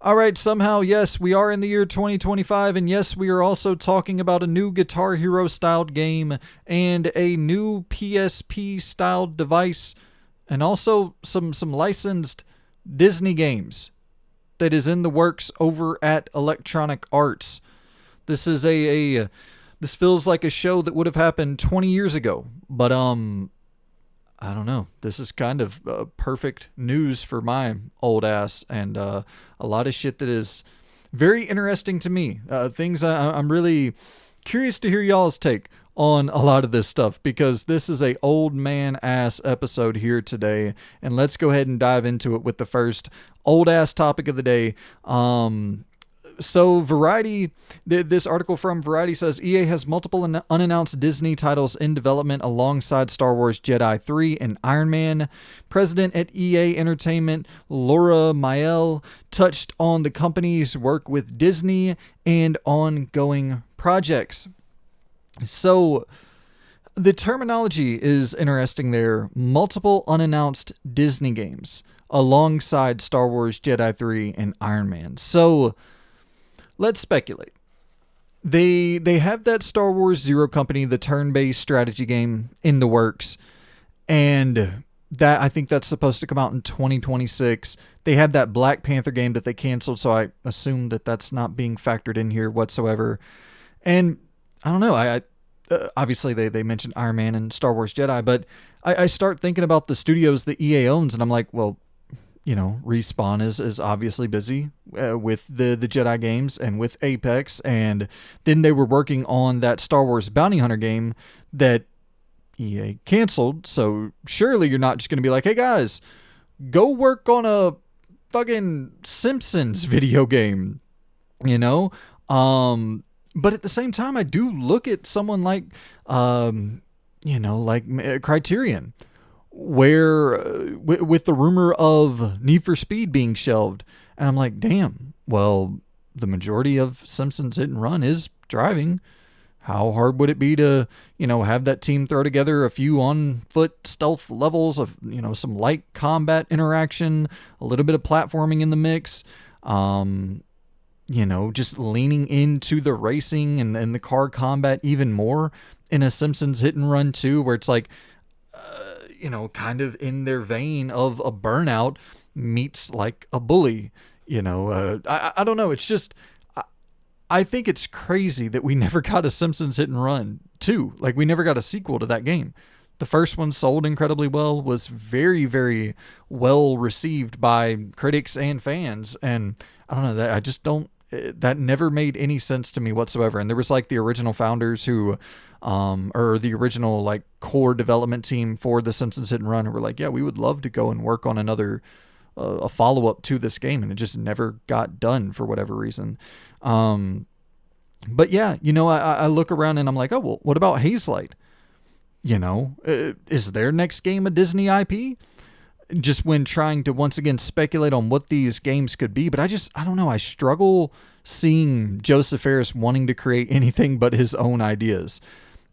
All right, somehow, yes, we are in the year 2025, and yes, we are also talking about a new Guitar Hero styled game and a new PSP styled device, and also some licensed Disney games that is in the works over at Electronic Arts. This is a this feels like a show that would have happened 20 years ago, but I don't know. This is kind of perfect news for my old ass, and a lot of shit that is very interesting to me. Things I'm really curious to hear y'all's take on a lot of this stuff, because this is a old man ass episode here today, and let's go ahead and dive into it with the first old ass topic of the day. So Variety, this article from Variety says EA has multiple unannounced Disney titles in development alongside Star Wars Jedi 3 and Iron Man. President at EA Entertainment, Laura Mael, touched on the company's work with Disney and ongoing projects. So the terminology is interesting there. Multiple unannounced Disney games alongside Star Wars Jedi 3 and Iron Man. So let's speculate. They have that Star Wars Zero Company, the turn-based strategy game, in the works, and that I think that's supposed to come out in 2026. They had that Black Panther game that they canceled, so I assume that that's not being factored in here whatsoever. And I don't know. I obviously they mentioned Iron Man and Star Wars Jedi, but I start thinking about the studios that EA owns, and I'm like, well, you know, Respawn is obviously busy with the Jedi games and with Apex, and then they were working on that Star Wars Bounty Hunter game that EA canceled. So surely you're not just going to be like, hey guys, go work on a fucking Simpsons video game, you know? But at the same time, I do look at someone like, like Criterion, where with the rumor of Need for Speed being shelved, and I'm like, damn, well, the majority of Simpsons Hit and Run is driving. How hard would it be to, have that team throw together a few on foot stealth levels of, some light combat interaction, a little bit of platforming in the mix, just leaning into the racing and the car combat even more in a Simpsons Hit and Run 2, where it's like, kind of in their vein of a Burnout meets like a Bully. I don't know. It's just, I think it's crazy that we never got a Simpsons Hit and Run 2. Like, we never got a sequel to that game. The first one sold incredibly well, was very, very well received by critics and fans. And I don't know, that I just don't, that never made any sense to me whatsoever. And there was like the original founders who, or the original like core development team for the Simpsons Hit and Run, who were like, yeah, we would love to go and work on another, a follow-up to this game. And it just never got done for whatever reason. But yeah, I look around and I'm like, oh, well, what about Hazelight? Is their next game a Disney IP? Just when trying to once again speculate on what these games could be. But I don't know. I struggle seeing Joseph Fares wanting to create anything but his own ideas,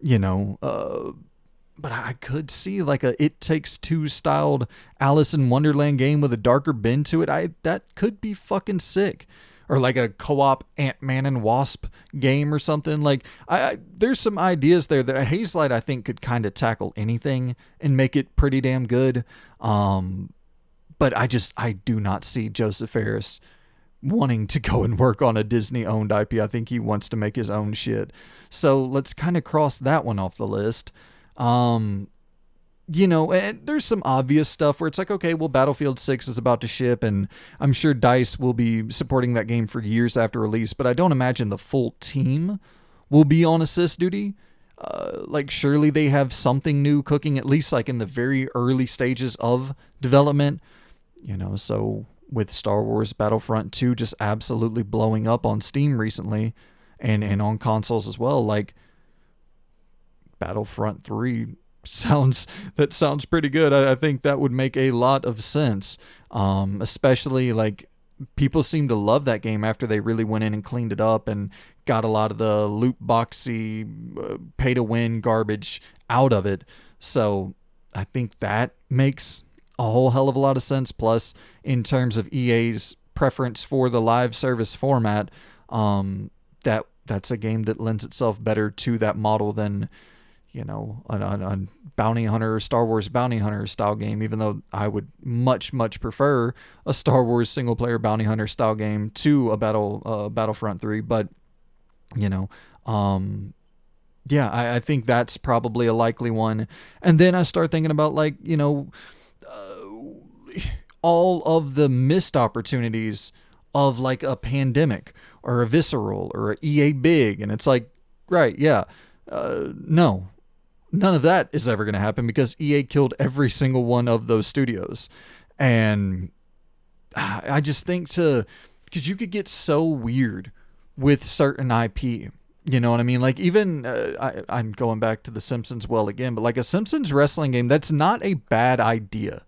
but I could see like a It Takes Two styled Alice in Wonderland game with a darker bend to it. That could be fucking sick. Or like a co-op Ant-Man and Wasp game or something. Like, there's some ideas there that a Hazelight, I think, could kind of tackle anything and make it pretty damn good. But I do not see Joseph Fares wanting to go and work on a Disney-owned IP. I think he wants to make his own shit. So let's kind of cross that one off the list. And there's some obvious stuff where it's like, okay, well, Battlefield 6 is about to ship, and I'm sure DICE will be supporting that game for years after release, but I don't imagine the full team will be on assist duty. Surely they have something new cooking, at least like in the very early stages of development. So with Star Wars Battlefront 2 just absolutely blowing up on Steam recently, and on consoles as well, like Battlefront 3 sounds pretty good. I think that would make a lot of sense, especially like people seem to love that game after they really went in and cleaned it up and got a lot of the loot boxy pay to win garbage out of it. So I think that makes a whole hell of a lot of sense. Plus, in terms of EA's preference for the live service format, that's a game that lends itself better to that model than, a bounty hunter, Star Wars bounty hunter style game, even though I would much, much prefer a Star Wars single player bounty hunter style game to a Battlefront 3. But, yeah, I think that's probably a likely one. And then I start thinking about, like, all of the missed opportunities of like a Pandemic or a Visceral or a EA Big. And it's like, right, yeah, no, none of that is ever going to happen because EA killed every single one of those studios. And I just think because you could get so weird with certain IP. You know what I mean? Like, even, I'm going back to The Simpsons again, but like a Simpsons wrestling game, that's not a bad idea.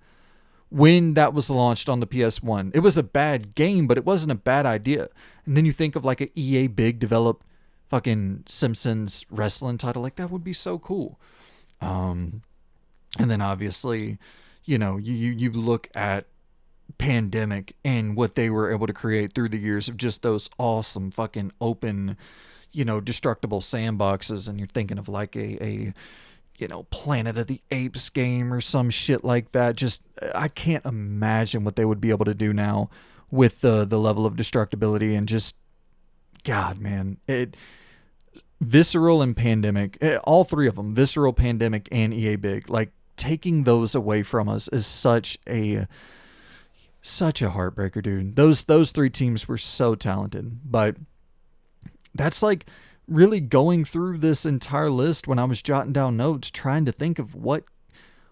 When that was launched on the PS1, it was a bad game, but it wasn't a bad idea. And then you think of like an EA Big developed fucking Simpsons wrestling title, like that would be so cool. And then obviously, you look at Pandemic and what they were able to create through the years of just those awesome fucking open, destructible sandboxes, and you're thinking of like a Planet of the Apes game or some shit like that. Just, I can't imagine what they would be able to do now with the level of destructibility and just, God, man, Visceral and Pandemic, all three of them, Visceral, Pandemic, and EA Big, like taking those away from us is such a heartbreaker, dude. Those three teams were so talented, but that's like really going through this entire list when I was jotting down notes, trying to think of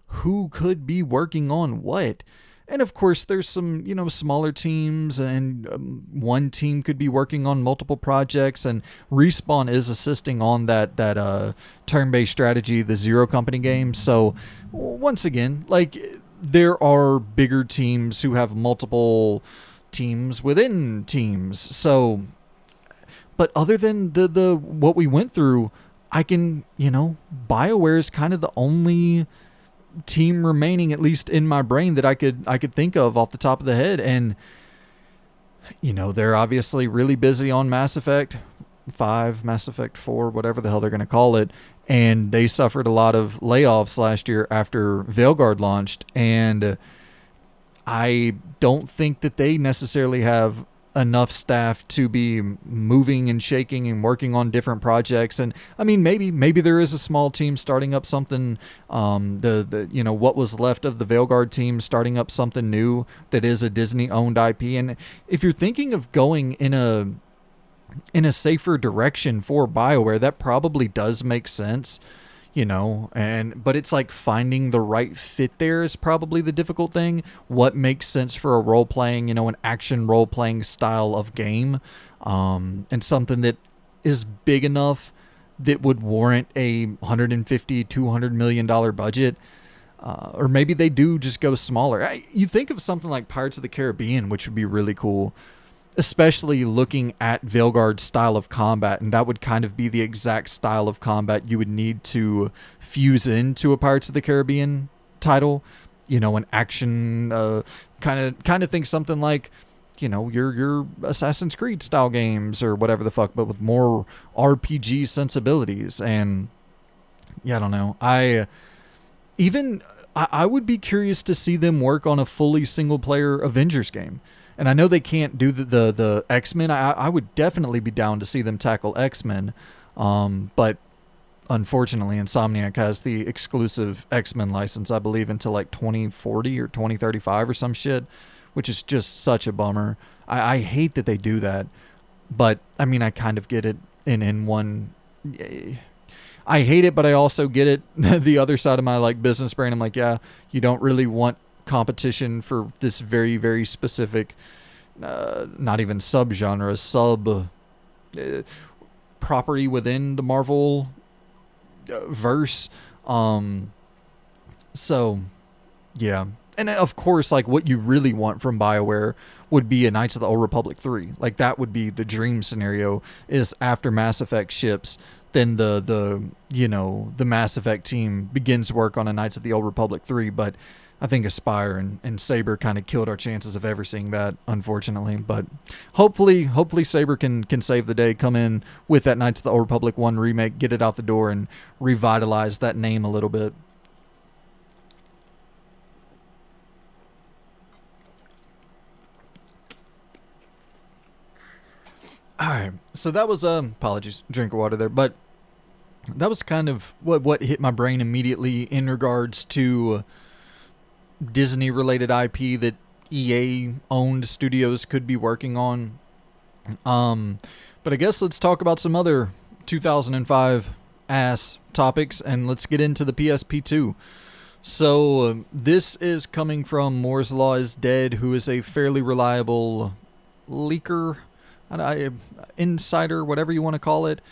who could be working on what. And of course, there's some, smaller teams, and one team could be working on multiple projects, and Respawn is assisting on that turn-based strategy, the Zero Company game. So once again, like, there are bigger teams who have multiple teams within teams. So, but other than the what we went through, I can, BioWare is kind of the only team remaining, at least in my brain, that I could think of off the top of the head. And, they're obviously really busy on Mass Effect 5, Mass Effect 4, whatever the hell they're going to call it. And they suffered a lot of layoffs last year after Veilguard launched. And I don't think that they necessarily have enough staff to be moving and shaking and working on different projects. And I mean, maybe there is a small team starting up something, what was left of the Veilguard team starting up something new that is a Disney owned IP. And if you're thinking of going in a safer direction for BioWare, that probably does make sense. But it's like finding the right fit there is probably the difficult thing. What makes sense for a role-playing, an action role-playing style of game, and something that is big enough that would warrant a $150-200 million budget. Or maybe they do just go smaller. You think of something like Pirates of the Caribbean, which would be really cool, especially looking at Veilguard's style of combat, and that would kind of be the exact style of combat you would need to fuse into a Pirates of the Caribbean title. An action, kind of think something like, your Assassin's Creed style games or whatever the fuck, but with more RPG sensibilities. And yeah, I don't know. I would be curious to see them work on a fully single player Avengers game. And I know they can't do the X-Men. I would definitely be down to see them tackle X-Men. But unfortunately, Insomniac has the exclusive X-Men license, I believe, until like 2040 or 2035 or some shit, which is just such a bummer. I hate that they do that. But, I mean, I kind of get it in one... I hate it, but I also get it. The other side of my like business brain, I'm like, yeah, you don't really want competition for this very, very specific, not even subgenre, property within the Marvel verse. So yeah. And of course, like, what you really want from BioWare would be a Knights of the Old Republic 3. Like, that would be the dream scenario, is after Mass Effect ships, then the Mass Effect team begins work on a Knights of the Old Republic 3. But I think Aspire and Saber kind of killed our chances of ever seeing that, unfortunately. But hopefully Saber can save the day, come in with that Knights of the Old Republic 1 remake, get it out the door, and revitalize that name a little bit. All right, so that was apologies, drink of water there, but that was kind of what hit my brain immediately in regards to Disney related IP that EA owned studios could be working on. But I guess let's talk about some other 2005 ass topics, and let's get into the PSP2. So this is coming from Moore's Law is Dead, who is a fairly reliable leaker, insider, whatever you want to call it.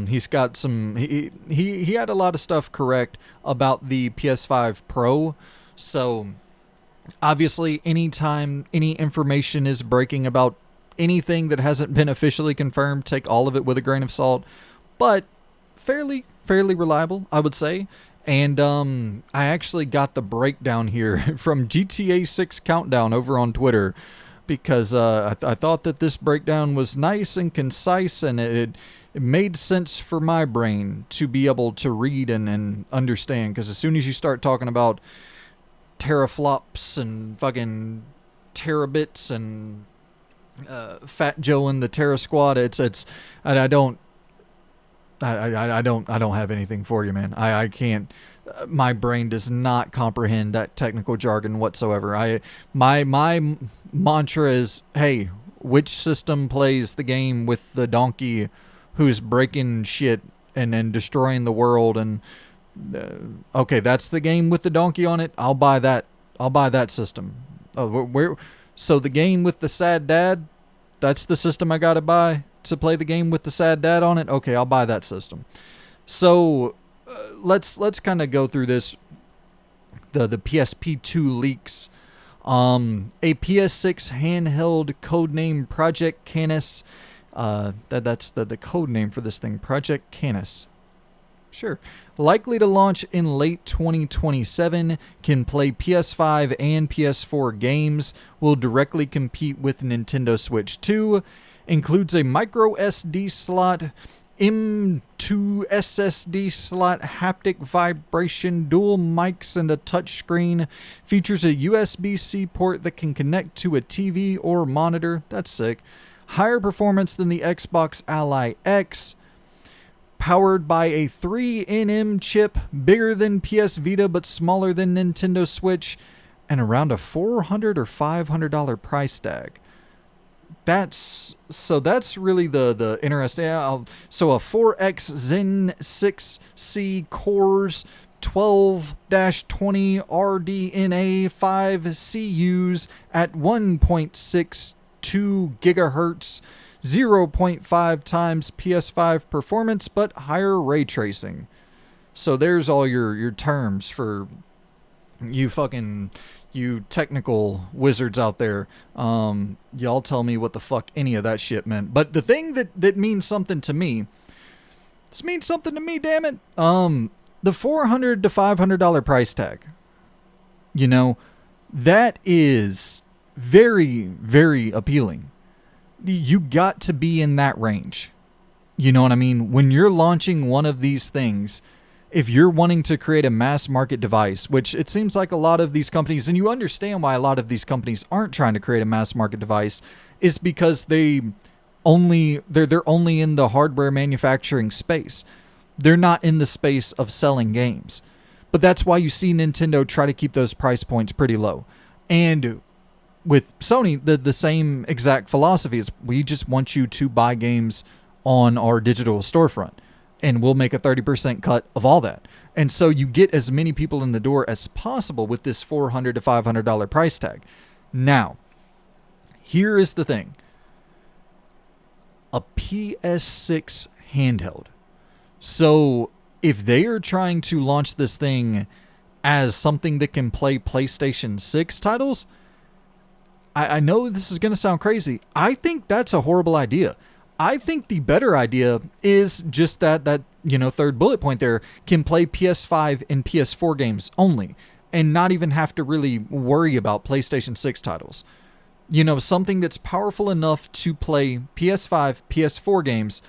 He's got some. He had a lot of stuff correct about the PS5 Pro. So obviously, anytime any information is breaking about anything that hasn't been officially confirmed, take all of it with a grain of salt. But fairly reliable, I would say. And I actually got the breakdown here from GTA 6 Countdown over on Twitter, because I thought that this breakdown was nice and concise, and it made sense for my brain to be able to read and understand. Because as soon as you start talking about teraflops and fucking terabits and Fat Joe and the Terra Squad, I don't have anything for you, man. I can't. My brain does not comprehend that technical jargon whatsoever. My mantra is, hey, which system plays the game with the donkey who's breaking shit and destroying the world? And okay, that's the game with the donkey on it. I'll buy that. I'll buy that system. So the game with the sad dad, that's the system I gotta buy to play the game with the sad dad on it? Okay, I'll buy that system. So let's kind of go through this. The PSP2 leaks. A PS6 handheld codename Project Canis. That's the code name for this thing, Project Canis. Sure. Likely to launch in late 2027, can play PS5 and PS4 games, will directly compete with Nintendo Switch 2, includes a micro SD slot, M2 SSD slot, haptic vibration, dual mics, and a touchscreen. Features a USB-C port that can connect to a TV or monitor. That's sick. Higher performance than the Xbox Ally X. Powered by a 3nm chip, bigger than PS Vita but smaller than Nintendo Switch, and around a $400 or $500 price tag. That's really the interesting. So a 4X Zen 6C cores, 12-20 RDNA 5 CUs at 1.62 gigahertz, 0.5 times PS5 performance, but higher ray tracing. So there's all your terms for you technical wizards out there. Y'all tell me what the fuck any of that shit meant. But the thing that means something to me, this means something to me, damn it. The $400 to $500 price tag. You know, that is very, very appealing. You got to be in that range. You know what I mean? When you're launching one of these things, if you're wanting to create a mass market device, which it seems like a lot of these companies, and you understand why a lot of these companies aren't trying to create a mass market device, is because they're only in the hardware manufacturing space. They're not in the space of selling games. But that's why you see Nintendo try to keep those price points pretty low. And with Sony, the same exact philosophy is, we just want you to buy games on our digital storefront, and we'll make a 30% cut of all that. And so you get as many people in the door as possible with this $400 to $500 price tag. Now, here is the thing. A PS6 handheld. So if they are trying to launch this thing as something that can play PlayStation 6 titles, I know this is going to sound crazy. I think that's a horrible idea. I think the better idea is just that third bullet point there, can play PS5 and PS4 games only. and not even have to really worry about PlayStation 6 titles. You know, something that's powerful enough to play PS5, PS4 games,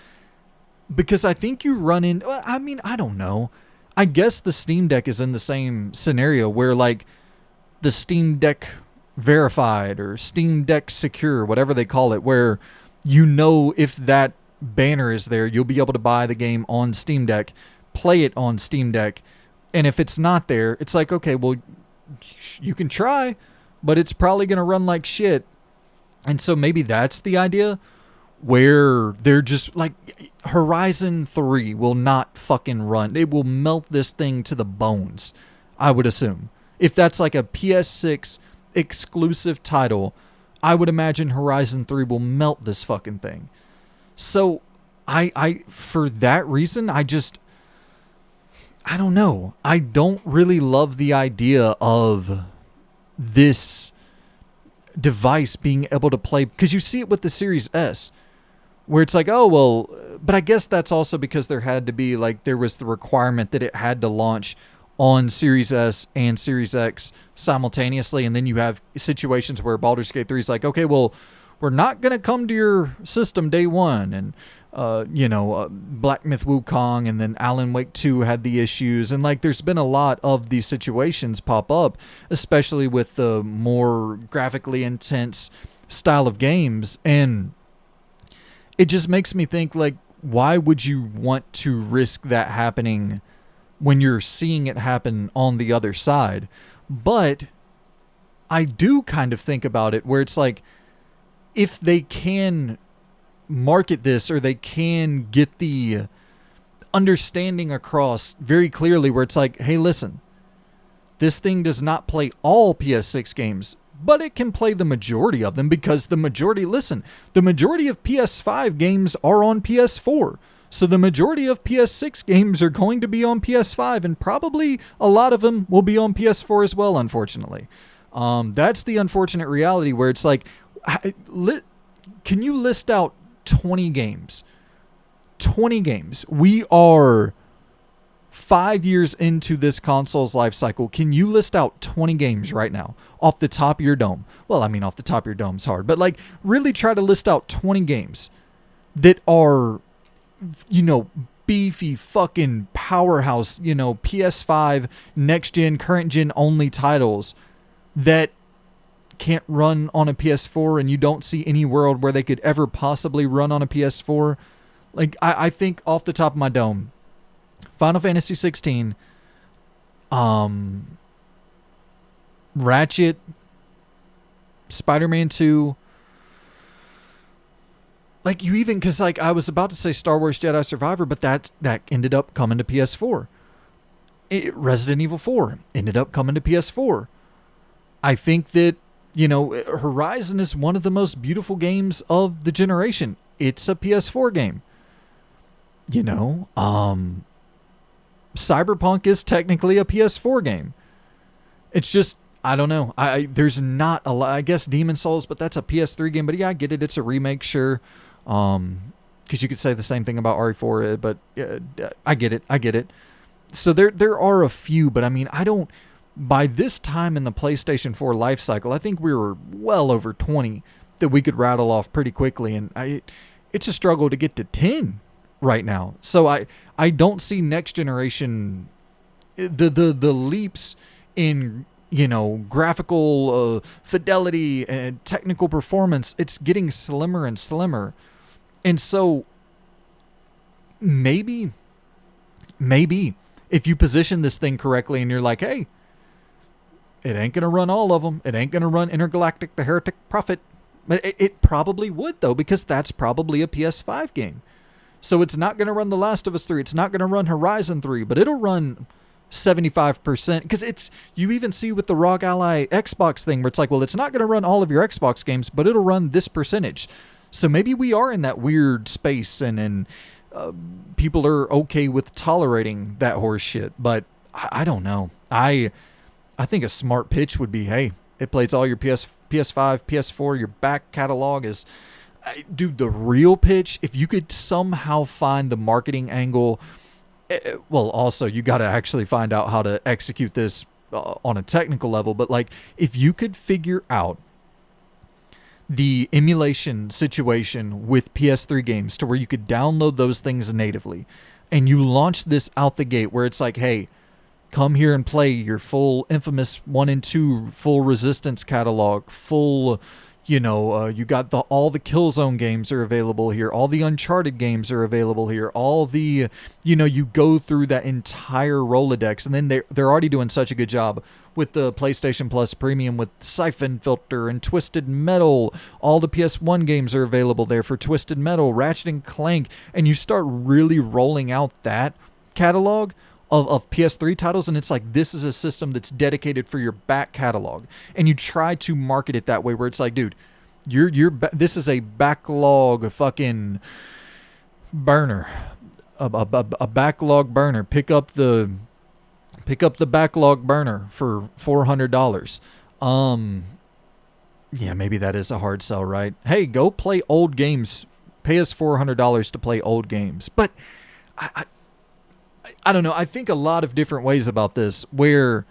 because I think you run in, I mean, I don't know. I guess the Steam Deck is in the same scenario where, like, the Steam Deck Verified or Steam Deck Secure, whatever they call it, where you know if that banner is there, you'll be able to buy the game on Steam Deck, play it on Steam Deck, and if it's not there, it's like, okay, well, you can try, but it's probably going to run like shit. And so maybe that's the idea, where they're just like, Horizon 3 will not fucking run. It will melt this thing to the bones, I would assume. If that's like a PS6 exclusive title, I would imagine Horizon 3 will melt this fucking thing. So I for that reason, I don't know. I don't really love the idea of this device being able to play, because you see it with the Series S, where it's like, oh, well, but I guess that's also because there was the requirement that it had to launch on Series S and Series X simultaneously, and then you have situations where Baldur's Gate 3 is like, okay, well, we're not going to come to your system day one, and Black Myth Wukong, and then Alan Wake 2 had the issues, and like there's been a lot of these situations pop up, especially with the more graphically intense style of games, and it just makes me think, like, why would you want to risk that happening when you're seeing it happen on the other side? But I do kind of think about it where it's like, if they can market this, or they can get the understanding across very clearly where it's like, hey, listen, this thing does not play all PS6 games, but it can play the majority of them, because the majority of PS5 games are on PS4. So the majority of PS6 games are going to be on PS5, and probably a lot of them will be on PS4 as well, unfortunately. That's the unfortunate reality, where it's like, can you list out 20 games? 20 games. We are 5 years into this console's life cycle. Can you list out 20 games right now off the top of your dome? Well, I mean, off the top of your dome's hard, but like, really try to list out 20 games that are, beefy fucking powerhouse, PS5, next gen, current gen only titles that can't run on a PS4, and you don't see any world where they could ever possibly run on a PS4. Like, I think off the top of my dome, Final Fantasy 16, Ratchet, Spider-Man 2, like, you even, because like I was about to say Star Wars Jedi Survivor, but that ended up coming to PS4. Resident Evil 4 ended up coming to PS4. I think that, Horizon is one of the most beautiful games of the generation. It's a PS4 game. Cyberpunk is technically a PS4 game. It's just, I don't know. There's not a lot. I guess Demon's Souls, but that's a PS3 game. But yeah, I get it. It's a remake, sure. Because you could say the same thing about RE4, but I get it. So there are a few, but I mean, by this time in the PlayStation 4 life cycle, I think we were well over 20 that we could rattle off pretty quickly, and it's a struggle to get to 10 right now. So I don't see next generation, the leaps in, graphical fidelity and technical performance. It's getting slimmer and slimmer. And so maybe if you position this thing correctly and you're like, hey, it ain't going to run all of them. It ain't going to run Intergalactic, the Heretic Prophet. But it probably would, though, because that's probably a PS5 game. So it's not going to run The Last of Us 3. It's not going to run Horizon 3, but it'll run 75%. Because you even see with the ROG Ally Xbox thing where it's like, well, it's not going to run all of your Xbox games, but it'll run this percentage. So maybe we are in that weird space, and people are okay with tolerating that horse shit. But I don't know. I think a smart pitch would be, hey, it plays all your PS5, PS4, your back catalog is... Dude, the real pitch, if you could somehow find the marketing angle... Well, also, you got to actually find out how to execute this on a technical level, but like if you could figure out the emulation situation with PS3 games to where you could download those things natively, and you launch this out the gate where it's like, hey, come here and play your full Infamous 1 and 2, full Resistance catalog, full, you got all the Killzone games are available here, all the Uncharted games are available here, all the, you go through that entire Rolodex, and then they're already doing such a good job with the PlayStation Plus Premium with Siphon Filter and Twisted Metal. All the PS1 games are available there for Twisted Metal, Ratchet and Clank, and you start really rolling out that catalog of PS3 titles, and it's like, this is a system that's dedicated for your back catalog, and you try to market it that way where it's like, dude, this is a backlog fucking burner, a backlog burner. Pick up the backlog burner for $400. Yeah, maybe that is a hard sell, right? Hey, go play old games. Pay us $400 to play old games. But I don't know. I think a lot of different ways about this where,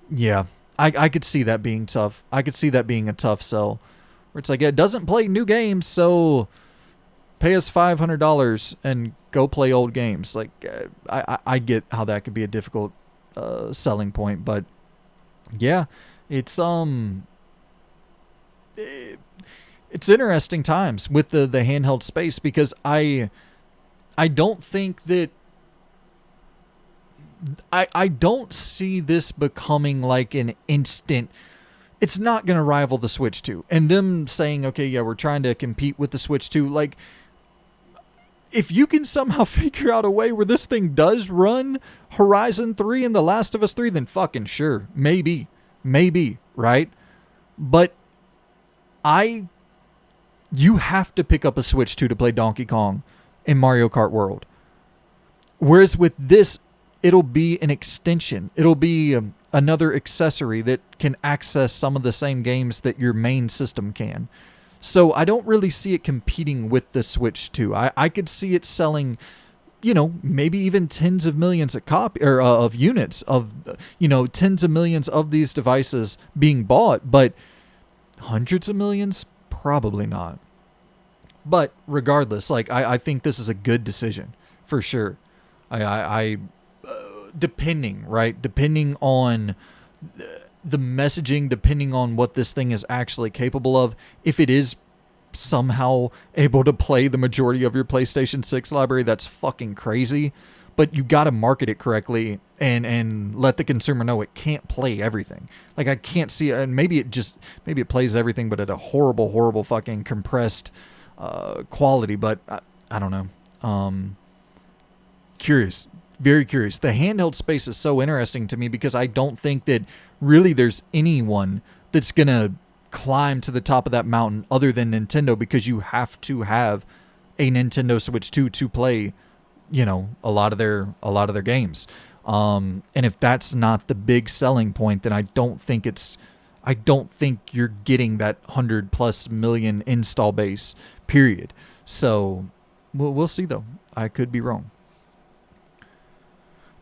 yeah, I could see that being tough. I could see that being a tough sell where it's like, it doesn't play new games, so pay us $500 and go play old games. Like, I get how that could be a difficult selling point, but yeah, it's interesting times with the handheld space, because I don't think that I don't see this becoming like an instant. It's not going to rival the Switch 2. And them saying, okay, yeah, we're trying to compete with the Switch 2. Like, if you can somehow figure out a way where this thing does run Horizon 3 and The Last of Us 3, then fucking sure. Maybe, right? But you have to pick up a Switch 2 to play Donkey Kong in Mario Kart World. Whereas with this, it'll be an extension. It'll be another accessory that can access some of the same games that your main system can. So I don't really see it competing with the Switch 2. I could see it selling, maybe even tens of millions of units of, tens of millions of these devices being bought, but hundreds of millions, probably not. But regardless, like, I think this is a good decision for sure. Depending on the messaging, depending on what this thing is actually capable of, if it is somehow able to play the majority of your PlayStation 6 library, that's fucking crazy. But you got to market it correctly and let the consumer know it can't play everything. Like, I can't see, and maybe it plays everything, but at a horrible fucking compressed quality. But I don't know. Curious. Very curious. The handheld space is so interesting to me because I don't think that really there's anyone that's going to climb to the top of that mountain other than Nintendo, because you have to have a Nintendo Switch 2 to play, a lot of their games. And if that's not the big selling point, then I don't think you're getting that 100+ million install base, period. So we'll see though. I could be wrong.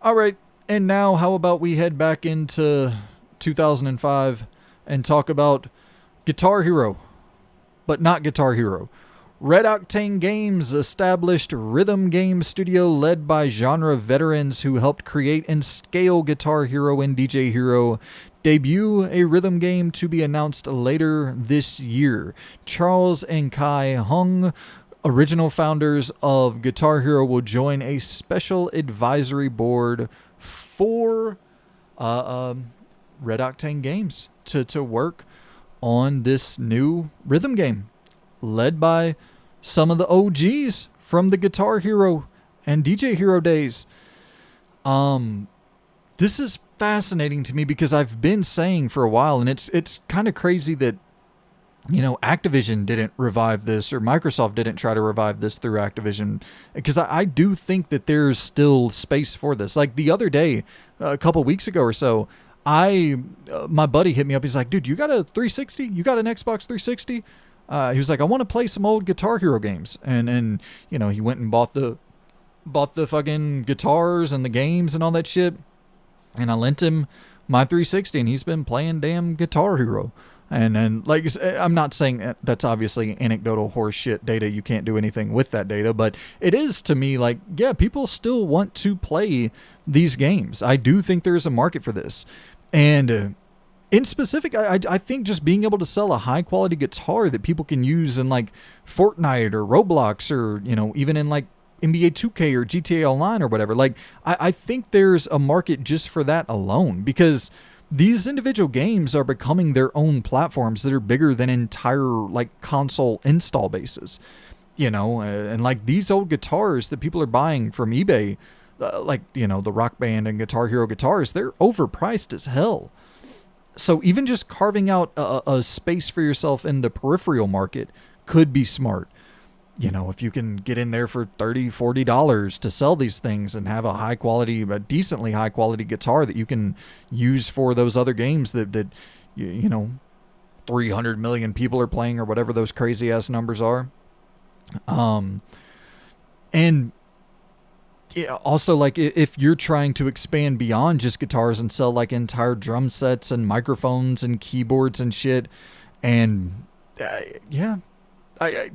All right, and now how about we head back into 2005 and talk about Guitar Hero, but not Guitar Hero. Red Octane Games established rhythm game studio led by genre veterans who helped create and scale Guitar Hero and DJ Hero. Debut a rhythm game to be announced later this year. Charles and Kai Hung, original founders of Guitar Hero, will join a special advisory board for Red Octane Games to work on this new rhythm game, led by some of the OGs from the Guitar Hero and DJ Hero days. This is fascinating to me because I've been saying for a while, and it's kind of crazy that Activision didn't revive this, or Microsoft didn't try to revive this through Activision, because I do think that there's still space for this. Like the other day, a couple weeks ago or so, my buddy hit me up. He's like, dude, you got a 360? You got an Xbox 360? He was like, I want to play some old Guitar Hero games. And he went and bought the fucking guitars and the games and all that shit. And I lent him my 360, and he's been playing damn Guitar Hero. And then, like, I'm not saying that's obviously anecdotal horseshit data. You can't do anything with that data, but it is to me like, yeah, people still want to play these games. I do think there is a market for this. And in specific, I think just being able to sell a high quality guitar that people can use in like Fortnite or Roblox or, even in like NBA 2K or GTA Online or whatever. Like, I think there's a market just for that alone, because these individual games are becoming their own platforms that are bigger than entire like console install bases, and like these old guitars that people are buying from eBay, the Rock Band and Guitar Hero guitars, they're overpriced as hell. So even just carving out a space for yourself in the peripheral market could be smart. If you can get in there for $30, $40 to sell these things and have a decently high quality guitar that you can use for those other games that 300 million people are playing or whatever those crazy ass numbers are. And yeah, also, like, if you're trying to expand beyond just guitars and sell like entire drum sets and microphones and keyboards and shit, and I'm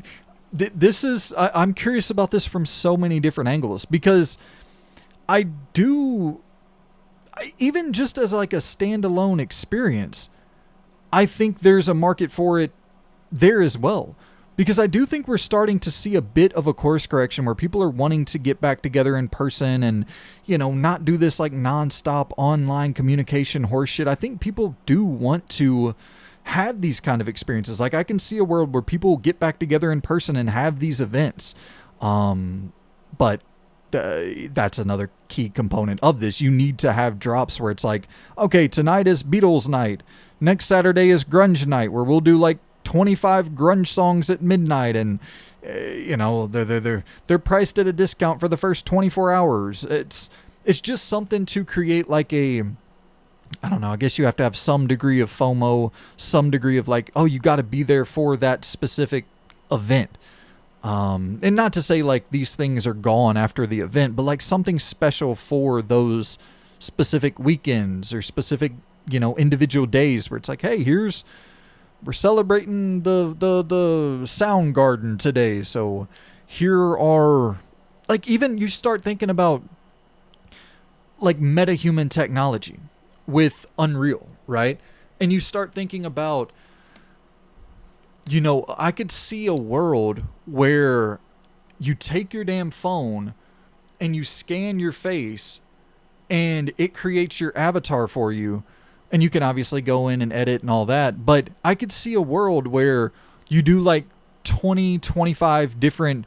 curious about this from so many different angles, because even just as like a standalone experience, I think there's a market for it there as well. Because I do think we're starting to see a bit of a course correction where people are wanting to get back together in person and, not do this like nonstop online communication horseshit. I think people do want to have these kind of experiences. Like, I can see a world where people get back together in person and have these events. But that's another key component of this. You need to have drops where it's like, okay, tonight is Beatles night. Next Saturday is grunge night, where we'll do like 25 grunge songs at midnight, and they're priced at a discount for the first 24 hours. It's just something to create like I don't know, I guess you have to have some degree of FOMO, some degree of like, oh, you got to be there for that specific event. And not to say like these things are gone after the event, but like something special for those specific weekends or specific, individual days where it's like, hey, we're celebrating the sound garden today. So here are, like, even you start thinking about like metahuman technology with Unreal, right? And you start thinking about, I could see a world where you take your damn phone and you scan your face and it creates your avatar for you. And you can obviously go in and edit and all that. But I could see a world where you do like 20, 25 different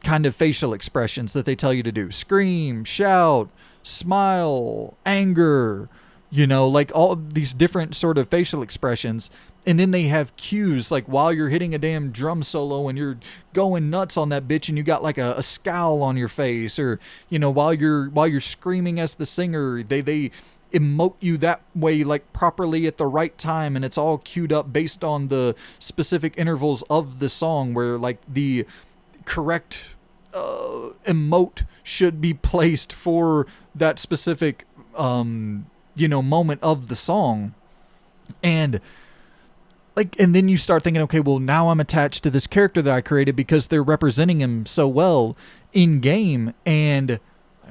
kind of facial expressions that they tell you to do. Scream, shout, smile, anger, like all these different sort of facial expressions. And then they have cues, like while you're hitting a damn drum solo and you're going nuts on that bitch and you got like a scowl on your face, or, while you're screaming as the singer, they emote you that way, like properly at the right time, and it's all queued up based on the specific intervals of the song where like the correct emote should be placed for that specific moment of the song. And then you start thinking, okay, well, now I'm attached to this character that I created because they're representing him so well in game. And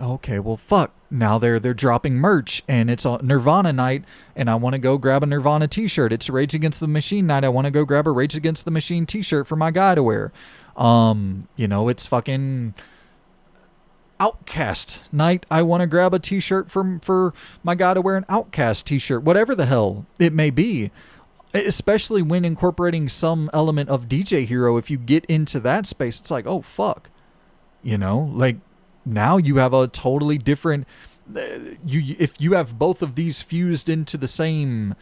okay, well, fuck. Now they're dropping merch, and it's a Nirvana night, and I want to go grab a Nirvana t-shirt. It's Rage Against the Machine night. I want to go grab a Rage Against the Machine t-shirt for my guy to wear. It's fucking Outcast night. I want to grab a t-shirt for my guy to wear an Outcast t-shirt. Whatever the hell it may be. Especially when incorporating some element of DJ Hero, if you get into that space, it's like, oh, fuck. Like, now you have a totally different... if you have both of these fused into the same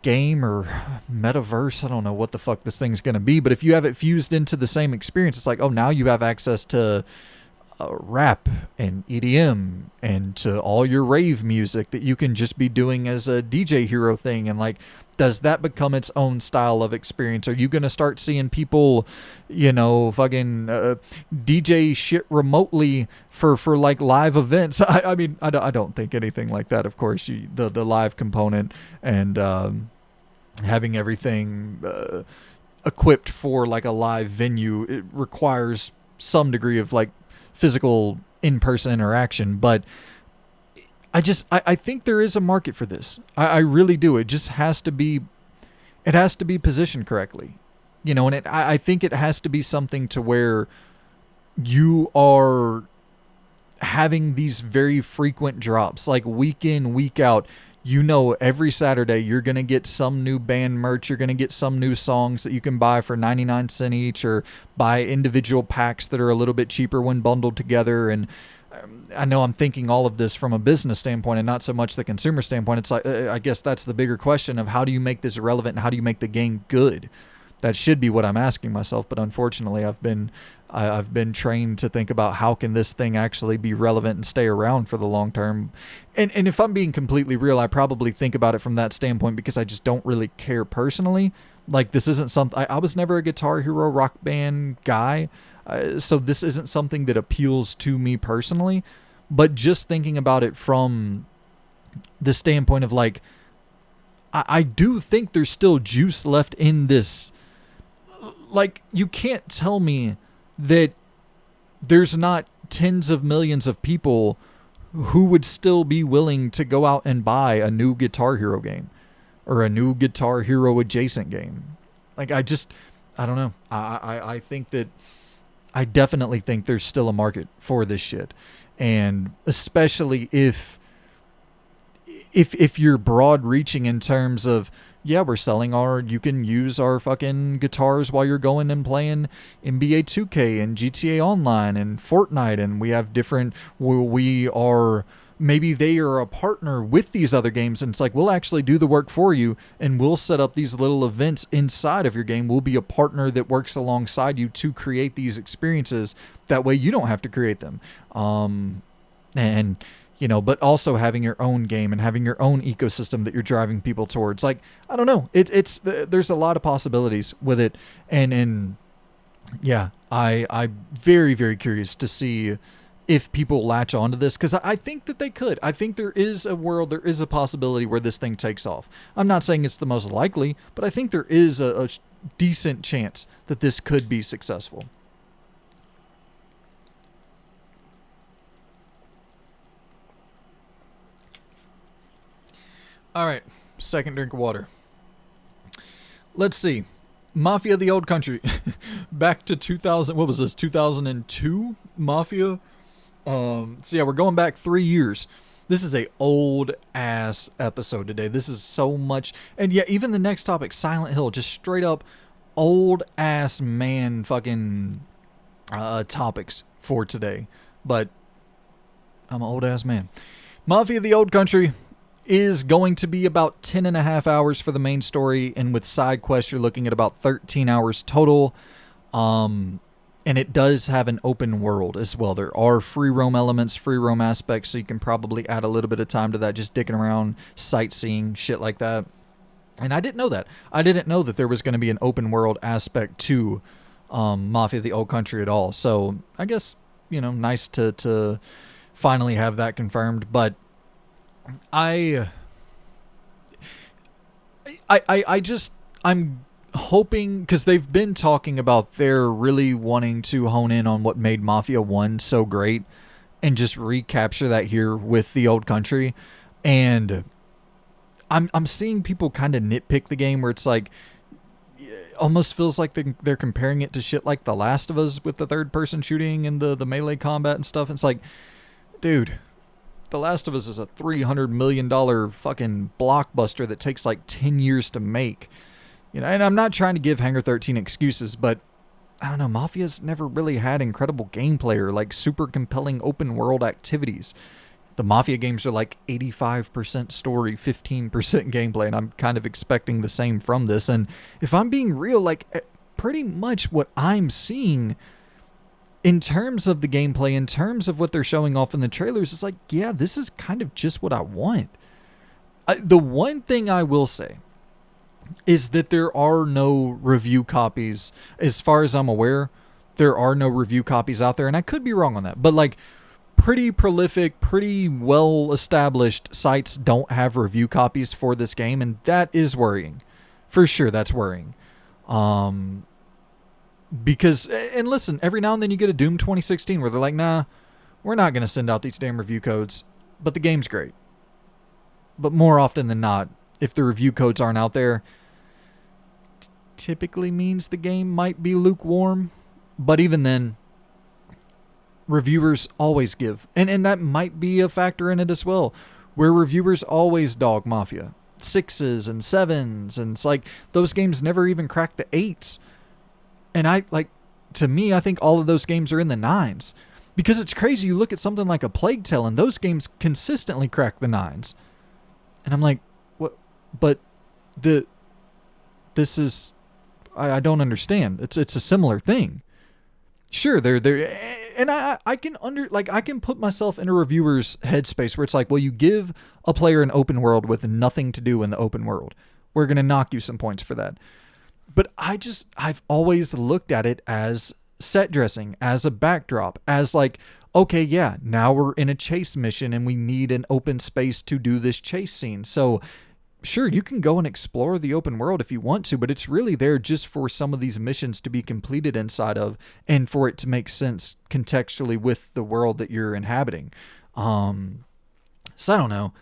game or metaverse, I don't know what the fuck this thing's going to be, but if you have it fused into the same experience, it's like, oh, now you have access to rap and EDM and to all your rave music that you can just be doing as a DJ hero thing. And like, does that become its own style of experience? Are you going to start seeing people, fucking DJ shit remotely for like live events? I mean, I don't think anything like that. Of course, the live component and having everything equipped for like a live venue, it requires some degree of like physical in-person interaction. But I think there is a market for this. I really do. It just has to be positioned correctly, and I think it has to be something to where you are having these very frequent drops, like week in, week out. Every Saturday you're going to get some new band merch. You're going to get some new songs that you can buy for 99 cents each, or buy individual packs that are a little bit cheaper when bundled together. And I know I'm thinking all of this from a business standpoint and not so much the consumer standpoint. It's like, I guess that's the bigger question of how do you make this relevant and how do you make the game good? That should be what I'm asking myself. But unfortunately, I've been trained to think about how can this thing actually be relevant and stay around for the long term. And if I'm being completely real, I probably think about it from that standpoint because I just don't really care personally. Like, this isn't something, I was never a Guitar Hero Rock Band guy. So this isn't something that appeals to me personally. But just thinking about it from the standpoint of like, I do think there's still juice left in this. Like, you can't tell me that there's not tens of millions of people who would still be willing to go out and buy a new Guitar Hero game or a new Guitar Hero adjacent game. Like, I don't know. I think that I definitely think there's still a market for this shit. And especially if you're broad reaching in terms of, yeah, we're selling you can use our fucking guitars while you're going and playing NBA 2K and GTA Online and Fortnite, and we have maybe they are a partner with these other games, and it's like, we'll actually do the work for you, and we'll set up these little events inside of your game. We'll be a partner that works alongside you to create these experiences. That way you don't have to create them. But also having your own game and having your own ecosystem that you're driving people towards. Like, I don't know. There's a lot of possibilities with it. And yeah, I'm very, very curious to see if people latch onto this, because I think that they could. I think there is a possibility where this thing takes off. I'm not saying it's the most likely, but I think there is a decent chance that this could be successful. All right, second drink of water. Let's see. Mafia: The Old Country. Back to 2000. What was this? 2002 Mafia. So yeah, we're going back 3 years. This is a old ass episode today. This is so much. And yeah, even the next topic, Silent Hill, just straight up old ass man fucking topics for today. But I'm an old ass man. Mafia: The Old Country is going to be about 10 and a half hours for the main story, and with side quests you're looking at about 13 hours total. And it does have an open world as well. There are free roam elements, free roam aspects, so you can probably add a little bit of time to that, just dicking around, sightseeing, shit like that. And I didn't know that. I didn't know that there was going to be an open world aspect to Mafia: The Old Country at all. So I guess, nice to finally have that confirmed. But I'm hoping, because they've been talking about they're really wanting to hone in on what made Mafia 1 so great and just recapture that here with The Old Country. And I'm seeing people kind of nitpick the game where it's like, almost feels like they're comparing it to shit like The Last of Us with the third person shooting and the melee combat and stuff. It's like, dude, The Last of Us is a $300 million fucking blockbuster that takes like 10 years to make. And I'm not trying to give Hangar 13 excuses, but I don't know, Mafia's never really had incredible gameplay or like super compelling open world activities. The Mafia games are like 85% story, 15% gameplay, and I'm kind of expecting the same from this. And if I'm being real, like, pretty much what I'm seeing in terms of the gameplay, in terms of what they're showing off in the trailers, it's like, yeah, this is kind of just what I want. The one thing I will say is that there are no review copies. As far as I'm aware, there are no review copies out there, and I could be wrong on that. But like, pretty prolific, pretty well established sites don't have review copies for this game, and that is worrying. For sure, that's worrying. Because, and listen, every now and then you get a Doom 2016 where they're like, nah, we're not going to send out these damn review codes, but the game's great. But more often than not, if the review codes aren't out there, typically means the game might be lukewarm. But even then, reviewers always give. And that might be a factor in it as well, where reviewers always dog Mafia. 6s and 7s, and it's like those games never even crack the 8s. And to me, I think all of those games are in the 9s. Because it's crazy, you look at something like a Plague Tale, and those games consistently crack the 9s. And I'm like, what? But this is, I don't understand. It's a similar thing. Sure, they're and I can put myself in a reviewer's headspace where it's like, well, you give a player an open world with nothing to do in the open world. We're going to knock you some points for that. But I've always looked at it as set dressing, as a backdrop, as like, okay, yeah, now we're in a chase mission and we need an open space to do this chase scene. So sure, you can go and explore the open world if you want to, but it's really there just for some of these missions to be completed inside of and for it to make sense contextually with the world that you're inhabiting. So I don't know.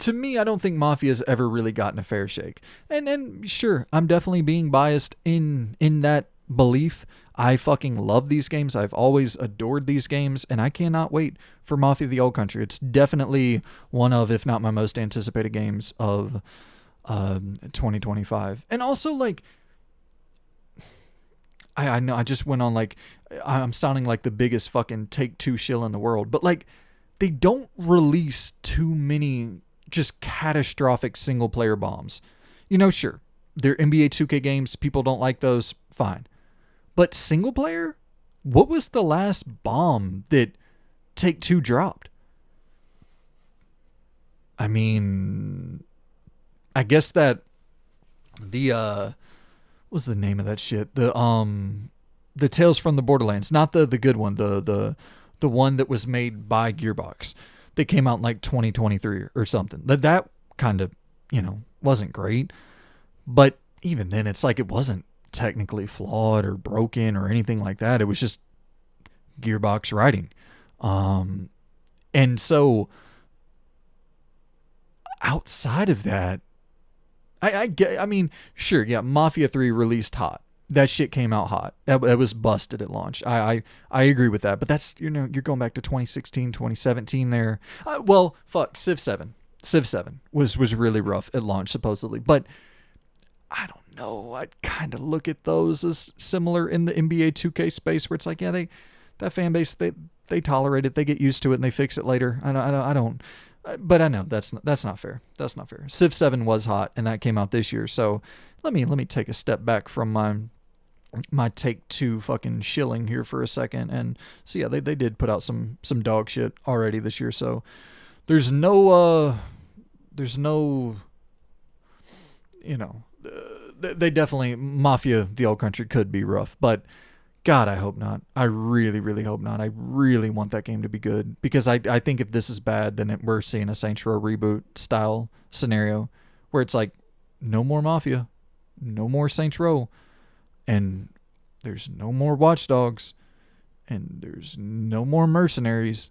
To me, I don't think Mafia's ever really gotten a fair shake. And sure, I'm definitely being biased in that belief. I fucking love these games. I've always adored these games, and I cannot wait for Mafia the Old Country. It's definitely one of, if not my most anticipated games of 2025. And also, like, I know I just went on, like, I'm sounding like the biggest fucking Take-Two shill in the world, but, like, they don't release too many just catastrophic single-player bombs. You know, sure, they're NBA 2K games. People don't like those. Fine. But single player? What was the last bomb that Take-Two dropped? I mean, I guess that what was the name of that shit? The Tales from the Borderlands, not the good one, the one that was made by Gearbox. That came out in like 2023 or something. That kind of, wasn't great. But even then, it's like it wasn't technically flawed or broken or anything like that. It was just Gearbox writing. And so outside of that, I mean, sure, yeah, Mafia 3 released hot. That shit came out hot. It was busted at launch. I agree with that. But that's, you're going back to 2016, 2017 there. Well, fuck, Civ 7. Civ 7 was really rough at launch, supposedly. But I don't know. I kind of look at those as similar in the NBA 2K space where it's like, yeah, that fan base, they tolerate it. They get used to it and they fix it later. I don't. But I know that's not fair. That's not fair. Civ 7 was hot and that came out this year. So let me take a step back from my Take-Two fucking shilling here for a second. And so yeah, they did put out some dog shit already this year. So there's no they definitely, Mafia the Old Country could be rough, but God, I hope not. I really, really hope not. I really want that game to be good because I think if this is bad, then we're seeing a Saints Row reboot style scenario where it's like no more Mafia, no more Saints Row, and there's no more Watch Dogs, and there's no more Mercenaries,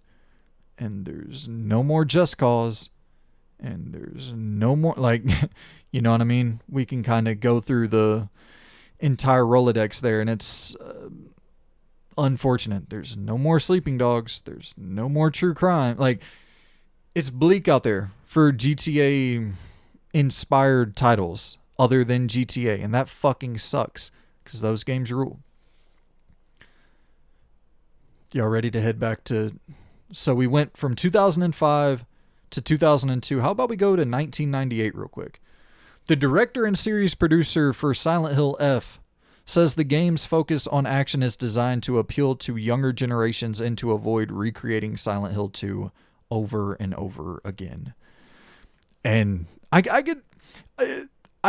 and there's no more Just Cause, and there's no more, like, you know what I mean? We can kind of go through the entire Rolodex there, and it's unfortunate. There's no more Sleeping Dogs. There's no more True Crime. Like, it's bleak out there for GTA inspired titles other than GTA, and that fucking sucks because those games rule. Y'all ready to head back to... So we went from 2005 to 2002. How about we go to 1998 real quick? The director and series producer for Silent Hill F says the game's focus on action is designed to appeal to younger generations and to avoid recreating Silent Hill 2 over and over again. And I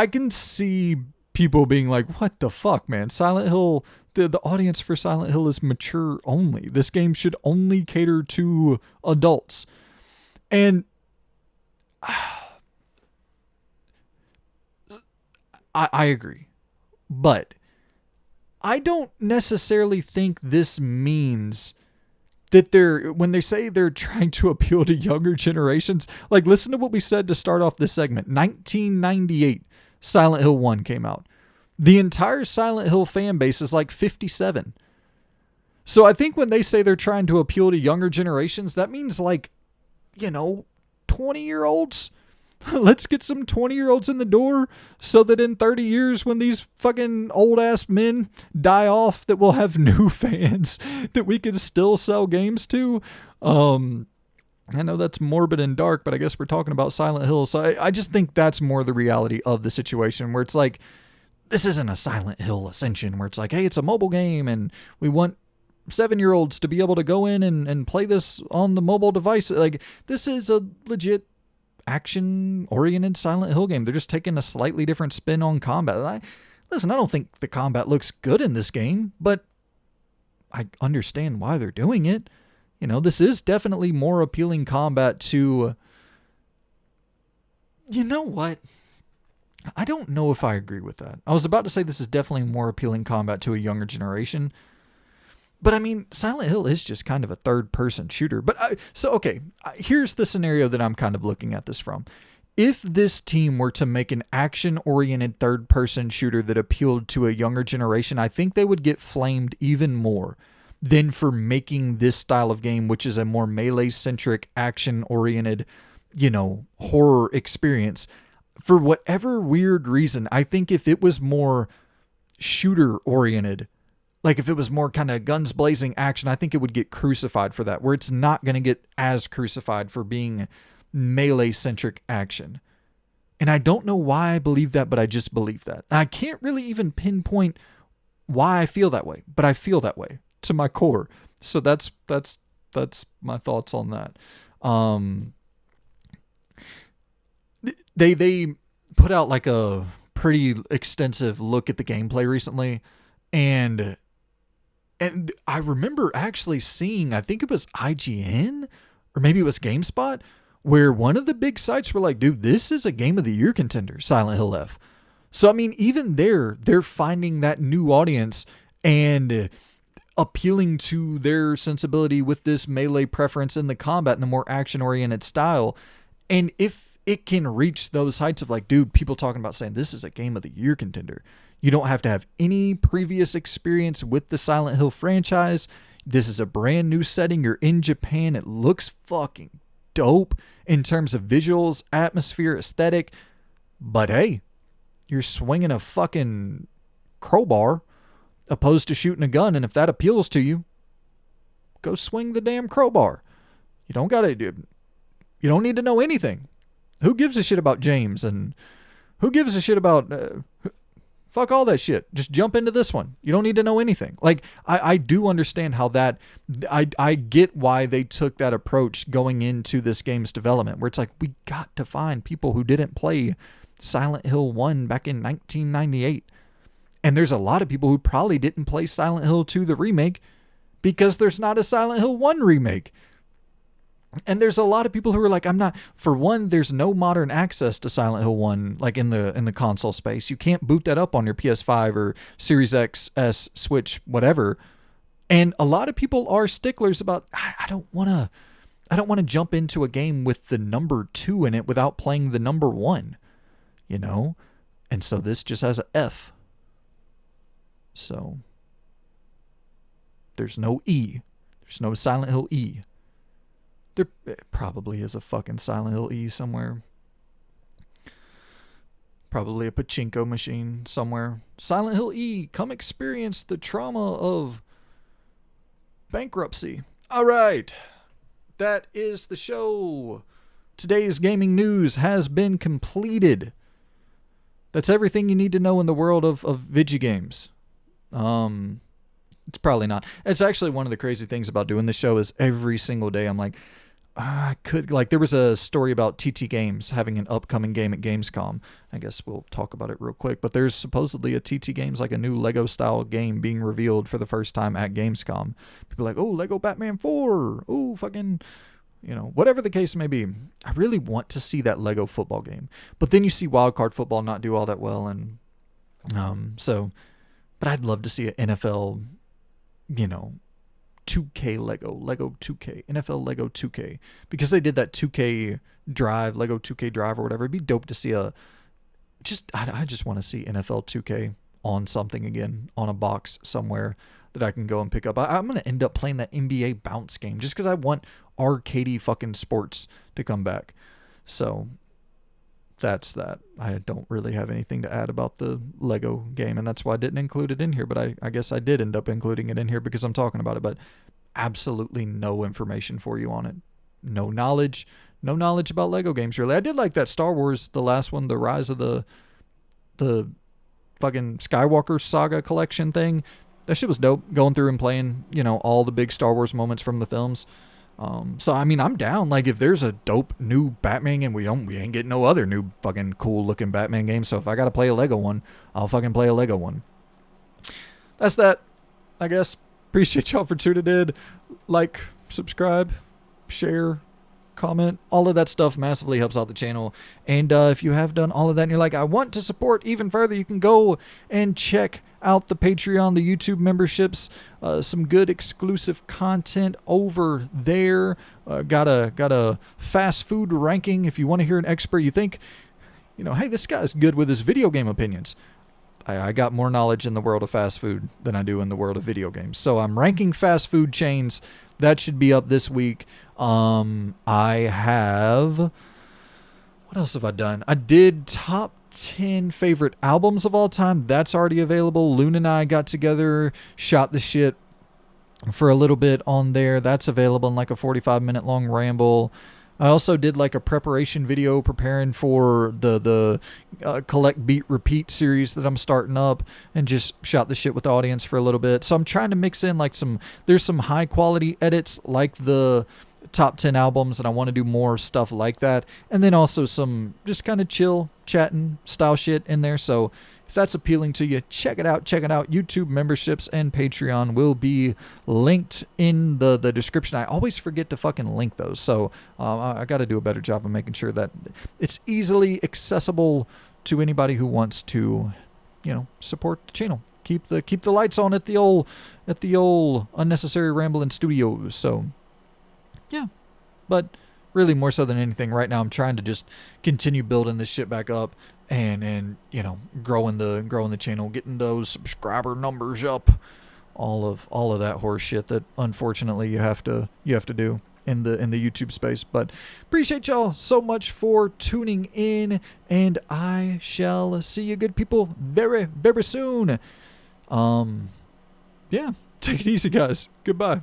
can see people being like, what the fuck, man? Silent Hill, the audience for Silent Hill is mature only. This game should only cater to adults. And I agree. But I don't necessarily think this means that when they say they're trying to appeal to younger generations, like, listen to what we said to start off this segment. 1998, Silent Hill 1 came out. The entire Silent Hill fan base is like 57. So I think when they say they're trying to appeal to younger generations, that means, like, 20-year-olds. Let's get some 20-year-olds in the door so that in 30 years, when these fucking old-ass men die off, that we'll have new fans that we can still sell games to. I know that's morbid and dark, but I guess we're talking about Silent Hill. So I just think that's more the reality of the situation, where it's like, this isn't a Silent Hill Ascension where it's like, hey, it's a mobile game and we want 7-year-olds to be able to go in and play this on the mobile device. Like, this is a legit action-oriented Silent Hill game. They're just taking a slightly different spin on combat. Listen, I don't think the combat looks good in this game, but I understand why they're doing it. This is definitely more appealing combat to... You know what? I don't know if I agree with that. I was about to say this is definitely more appealing combat to a younger generation. But I mean, Silent Hill is just kind of a third-person shooter. But here's the scenario that I'm kind of looking at this from. If this team were to make an action-oriented third-person shooter that appealed to a younger generation, I think they would get flamed even more than for making this style of game, which is a more melee-centric, action-oriented, horror experience. For whatever weird reason, I think if it was more shooter-oriented, like if it was more kind of guns blazing action, I think it would get crucified for that, where it's not going to get as crucified for being melee-centric action. And I don't know why I believe that, but I just believe that. And I can't really even pinpoint why I feel that way, but I feel that way to my core. So that's my thoughts on that. They put out like a pretty extensive look at the gameplay recently, and I remember actually seeing, I think it was IGN or maybe it was GameSpot, where one of the big sites were like, dude, this is a Game of the Year contender, Silent Hill F. So I mean, even they're finding that new audience and appealing to their sensibility with this melee preference in the combat and the more action-oriented style. And if it can reach those heights of like, dude, people talking about saying this is a Game of the Year contender. You don't have to have any previous experience with the Silent Hill franchise. This is a brand new setting. You're in Japan. It looks fucking dope in terms of visuals, atmosphere, aesthetic. But hey, you're swinging a fucking crowbar opposed to shooting a gun. And if that appeals to you, go swing the damn crowbar. You don't need to know anything. Who gives a shit about James? And who gives a shit about... fuck all that shit. Just jump into this one. You don't need to know anything. Like, I do understand how that... I get why they took that approach going into this game's development, where it's like, we got to find people who didn't play Silent Hill 1 back in 1998. And there's a lot of people who probably didn't play Silent Hill 2, the remake, because there's not a Silent Hill 1 remake. And there's a lot of people who are like, for one, there's no modern access to Silent Hill 1, like in the console space. You can't boot that up on your PS5 or Series X, S, Switch, whatever. And a lot of people are sticklers about, I don't want to jump into a game with the number 2 in it without playing the number 1, And so this just has an F. So there's no E. There's no Silent Hill E. There probably is a fucking Silent Hill E somewhere. Probably a pachinko machine somewhere. Silent Hill E, come experience the trauma of bankruptcy. All right. That is the show. Today's gaming news has been completed. That's everything you need to know in the world of video games. It's probably not. It's actually one of the crazy things about doing this show is every single day I'm like, I could, like, there was a story about TT Games having an upcoming game at Gamescom. I guess we'll talk about it real quick, but there's supposedly a TT Games, like a new Lego style game being revealed for the first time at Gamescom. People are like, oh, Lego Batman 4. Oh, fucking, whatever the case may be. I really want to see that Lego football game. But then you see Wildcard football not do all that well. And but I'd love to see an NFL, 2K Lego 2K, NFL Lego 2K, because they did that 2K Drive, Lego 2K Drive or whatever. It'd be dope to see I just want to see NFL 2K on something again, on a box somewhere that I can go and pick up. I'm going to end up playing that NBA bounce game just because I want arcadey fucking sports to come back. So that's that. I don't really have anything to add about the Lego game, and that's why I didn't include it in here, but I guess I did end up including it in here because I'm talking about it, but absolutely no information for you on it. No knowledge about Lego games, really. I did like that Star Wars, the last one, the Rise of the fucking Skywalker Saga collection thing. That shit was dope, going through and playing, all the big Star Wars moments from the films. So I mean, I'm down. Like, if there's a dope new Batman game, we ain't getting no other new fucking cool looking Batman game. So if I gotta play a Lego one, I'll fucking play a Lego one. That's that, I guess. Appreciate y'all for tuning in. Like, subscribe, share, comment, all of that stuff massively helps out the channel. And if you have done all of that and you're like, I want to support even further, you can go and check out the Patreon, the YouTube memberships, some good exclusive content over there. Got a fast food ranking. If you want to hear an expert, you think, hey, this guy's good with his video game opinions. I got more knowledge in the world of fast food than I do in the world of video games. So I'm ranking fast food chains. That should be up this week. I have, what else have I done? I did top 10 favorite albums of all time. That's already available. Loon and I got together, shot the shit for a little bit on there. That's available in like a 45-minute long ramble. I also did like a preparation video preparing for the collect beat repeat series that I'm starting up, and just shot the shit with the audience for a little bit. So I'm trying to mix in like there's some high quality edits like the top 10 albums, and I want to do more stuff like that, and then also some just kind of chill chatting style shit in there. So if that's appealing to you, check it out. YouTube memberships and Patreon will be linked in the description. I always forget to fucking link those, so I got to do a better job of making sure that it's easily accessible to anybody who wants to support the channel, keep the lights on at the old Unnecessary Rambling Studios. So yeah, but really more so than anything right now, I'm trying to just continue building this shit back up and growing the channel, getting those subscriber numbers up, all of that horse shit that unfortunately you have to do in the YouTube space. But appreciate y'all so much for tuning in, and I shall see you good people very, very soon. Yeah, take it easy, guys. Goodbye.